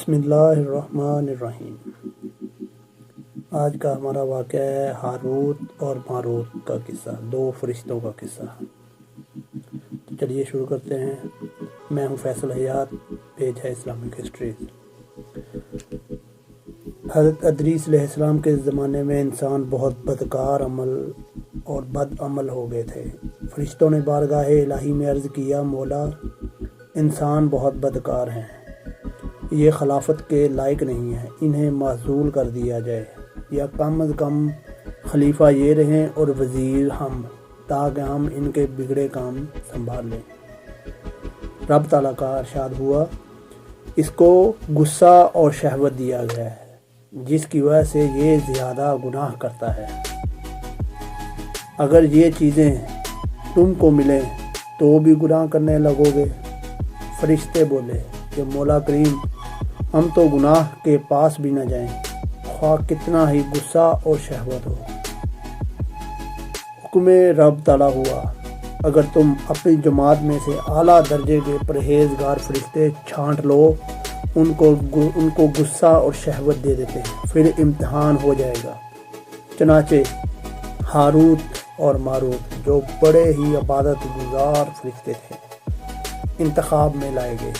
بسم اللہ الرحمن الرحیم۔ آج کا ہمارا واقعہ ہے ہاروت اور ماروت کا قصہ، دو فرشتوں کا قصہ۔ تو چلیے شروع کرتے ہیں۔ میں ہوں فیصل حیات، پیج ہے اسلامک ہسٹریز۔ حضرت ادریس علیہ السلام کے زمانے میں انسان بہت بدکار عمل اور بد عمل ہو گئے تھے۔ فرشتوں نے بارگاہ الہی میں عرض کیا، مولا انسان بہت بدکار ہیں، یہ خلافت کے لائق نہیں ہیں، انہیں معزول کر دیا جائے، یا کم از کم خلیفہ یہ رہیں اور وزیر ہم، تاکہ ہم ان کے بگڑے کام سنبھال لیں۔ رب تعالیٰ کا ارشاد ہوا، اس کو غصہ اور شہوت دیا گیا ہے، جس کی وجہ سے یہ زیادہ گناہ کرتا ہے۔ اگر یہ چیزیں تم کو ملیں تو بھی گناہ کرنے لگو گے۔ فرشتے بولے کہ مولا کریم، ہم تو گناہ کے پاس بھی نہ جائیں، خواہ کتنا ہی غصہ اور شہوت ہو۔ حکم رب تعالیٰ ہوا، اگر تم اپنی جماعت میں سے اعلیٰ درجے کے پرہیزگار فرشتے چھانٹ لو، ان کو غصہ اور شہوت دے دیتے ہیں، پھر امتحان ہو جائے گا۔ چنانچہ ہاروت اور ماروت، جو بڑے ہی عبادت گزار فرشتے تھے، انتخاب میں لائے گئے۔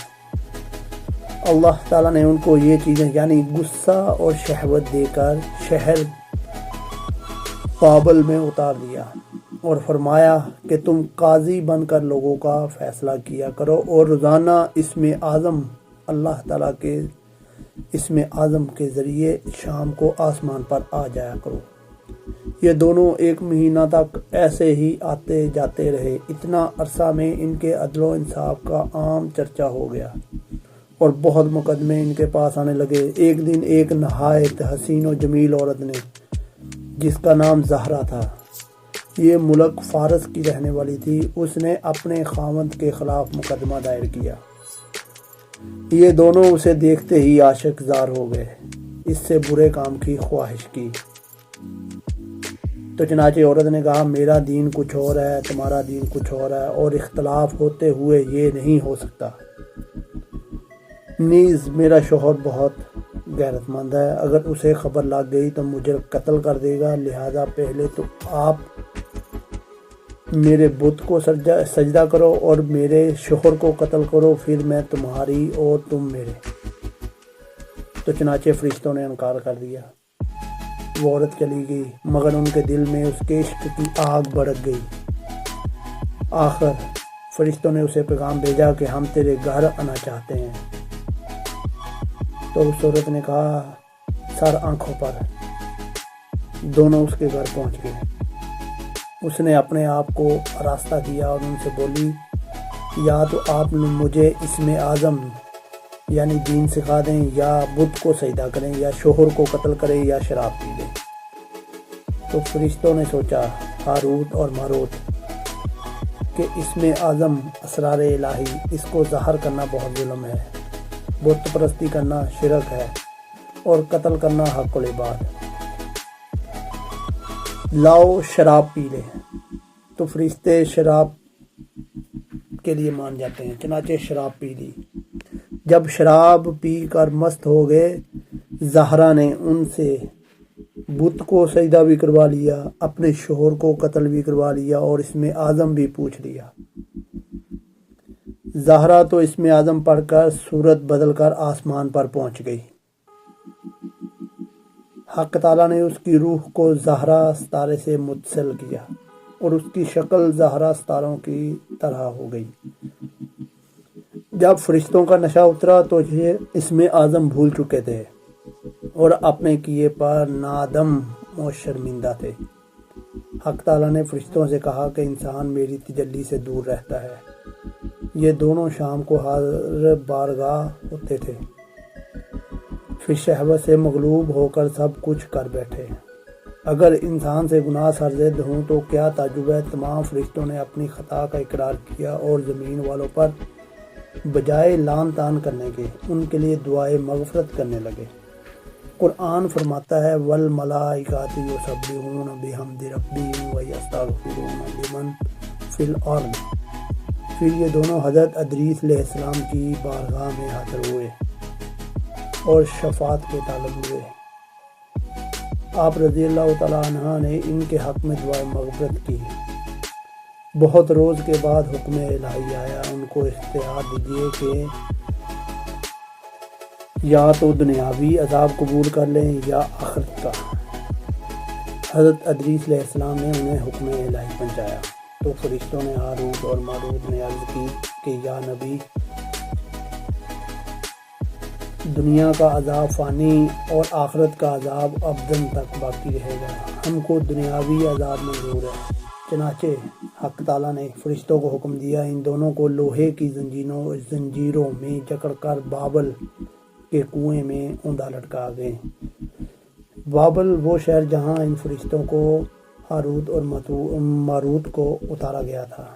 اللہ تعالیٰ نے ان کو یہ چیزیں یعنی غصہ اور شہوت دے کر شہر بابل میں اتار دیا اور فرمایا کہ تم قاضی بن کر لوگوں کا فیصلہ کیا کرو، اور روزانہ اسم اعظم اللہ تعالیٰ کے اسم اعظم کے ذریعے شام کو آسمان پر آ جایا کرو۔ یہ دونوں 1 مہینہ تک ایسے ہی آتے جاتے رہے۔ اتنا عرصہ میں ان کے عدل و انصاف کا عام چرچا ہو گیا اور بہت مقدمے ان کے پاس آنے لگے۔ ایک دن ایک نہایت حسین و جمیل عورت نے، جس کا نام زہرا تھا، یہ ملک فارس کی رہنے والی تھی، اس نے اپنے خاوند کے خلاف مقدمہ دائر کیا۔ یہ دونوں اسے دیکھتے ہی عاشق زار ہو گئے، اس سے برے کام کی خواہش کی۔ تو چنانچہ عورت نے کہا، میرا دین کچھ اور ہے، تمہارا دین کچھ اور ہے، اور اختلاف ہوتے ہوئے یہ نہیں ہو سکتا۔ نیز میرا شوہر بہت غیرت مند ہے، اگر اسے خبر لگ گئی تو مجھے قتل کر دے گا، لہذا پہلے تو آپ میرے بت کو سجدہ کرو اور میرے شوہر کو قتل کرو، پھر میں تمہاری اور تم میرے۔ تو چنانچہ فرشتوں نے انکار کر دیا۔ وہ عورت چلی گئی، مگر ان کے دل میں اس کے عشق کی آگ بھڑک گئی۔ آخر فرشتوں نے اسے پیغام بھیجا کہ ہم تیرے گھر آنا چاہتے ہیں۔ تو اس عورت نے کہا، سر آنکھوں پر۔ دونوں اس کے گھر پہنچ گئے۔ اس نے اپنے آپ کو آراستہ کیا اور ان سے بولی، یا تو آپ مجھے اسم اعظم یعنی دین سکھا دیں، یا بت کو سجدہ کریں، یا شوہر کو قتل کریں، یا شراب پی لیں۔ تو فرشتوں نے سوچا، ہاروت اور ماروت، کہ اسم اعظم اسرار الہی، اس کو ظاہر کرنا بہت ظلم ہے، بت پرستی کرنا شرک ہے، اور قتل کرنا حق العباد۔ لاؤ شراب پی لیں۔ تو فرشتے شراب کے لیے مان جاتے ہیں، چنانچہ شراب پی لی۔ جب شراب پی کر مست ہو گئے، زہرا نے ان سے بت کو سجدہ بھی کروا لیا، اپنے شوہر کو قتل بھی کروا لیا، اور اسم اعظم بھی پوچھ لیا۔ زہرا تو اسم اعظم پڑھ کر صورت بدل کر آسمان پر پہنچ گئی۔ حق تعالیٰ نے اس کی روح کو زہرا ستارے سے متصل کیا، اور اس کی شکل زہرا ستاروں کی طرح ہو گئی۔ جب فرشتوں کا نشہ اترا تو یہ اسم اعظم بھول چکے تھے اور اپنے کیے پر نادم و شرمندہ تھے۔ حق تعالیٰ نے فرشتوں سے کہا کہ انسان میری تجلی سے دور رہتا ہے۔ یہ دونوں شام کو حاضر بارگاہ ہوتے تھے، پھر شہوت سے مغلوب ہو کر سب کچھ کر بیٹھے۔ اگر انسان سے گناہ سرزد ہوں تو کیا تعجب ہے، تمام فرشتوں نے اپنی خطا کا اقرار کیا اور زمین والوں پر بجائے لعن طعن کرنے کے ان کے لیے دعائے مغفرت کرنے لگے۔ قرآن فرماتا ہے، والملائکۃ یسبحون بحمد ربہم ویستغفرون لمن فی الارض۔ پھر یہ دونوں حضرت ادریس علیہ السلام کی بارگاہ میں حاضر ہوئے۔ اور شفاعت کے طالب ہوئے۔ آپ رضی اللہ تعالیٰ عنہ نے ان کے حق میں دعا مغفرت کی۔ بہت روز کے بعد حکم الہی آیا، ان کو اختیار دیجیے کہ یا تو دنیاوی عذاب قبول کر لیں یا آخرت کا۔ حضرت ادریس علیہ السلام نے انہیں حکم الہی پہنچایا تو فرشتوں نے ہاروت اور ماروت نے عرض کی کہ یا نبی، دنیا کا عذاب فانی اور آخرت کا عذاب ابداً تک باقی رہے گا، ہم کو دنیاوی عذاب منظور ہے۔ چنانچہ حق تعالیٰ نے فرشتوں کو حکم دیا، ان دونوں کو لوہے کی زنجیروں میں جکڑ کر بابل کے کنویں میں اوندا لٹکا گئے۔ بابل وہ شہر جہاں ان فرشتوں کو ہاروت اور ماروت کو اتارا گیا تھا،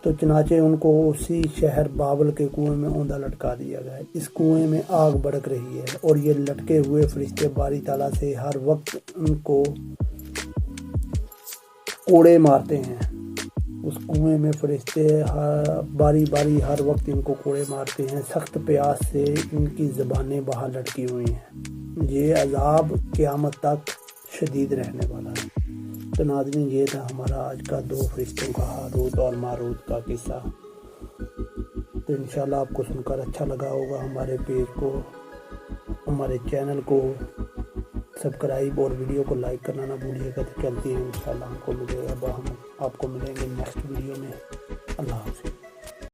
تو چنانچہ ان کو اسی شہر بابل کے کنویں میں اوندا لٹکا دیا گیا۔ اس کنویں میں آگ بھڑک رہی ہے اور یہ لٹکے ہوئے فرشتے باری تعالیٰ سے ہر وقت ان کو کوڑے مارتے ہیں۔ اس کنویں میں فرشتے باری باری ہر وقت ان کو کوڑے مارتے ہیں، سخت پیاس سے ان کی زبانیں باہر لٹکی ہوئی ہیں۔ یہ عذاب قیامت تک شدید رہنے والا ہے۔ تو ناظرین، یہ تھا ہمارا آج کا دو فرشتوں کا، ہاروت اور ماروت کا قصہ۔ تو انشاءاللہ آپ کو سن کر اچھا لگا ہوگا۔ ہمارے پیج کو، ہمارے چینل کو سبسکرائب اور ویڈیو کو لائک کرنا نہ بھولیے گا۔ تو چلتی ہیں انشاءاللہ، ہم کو ملے گا، ہم آپ کو ملیں گے نیکسٹ ویڈیو میں۔ اللہ حافظ۔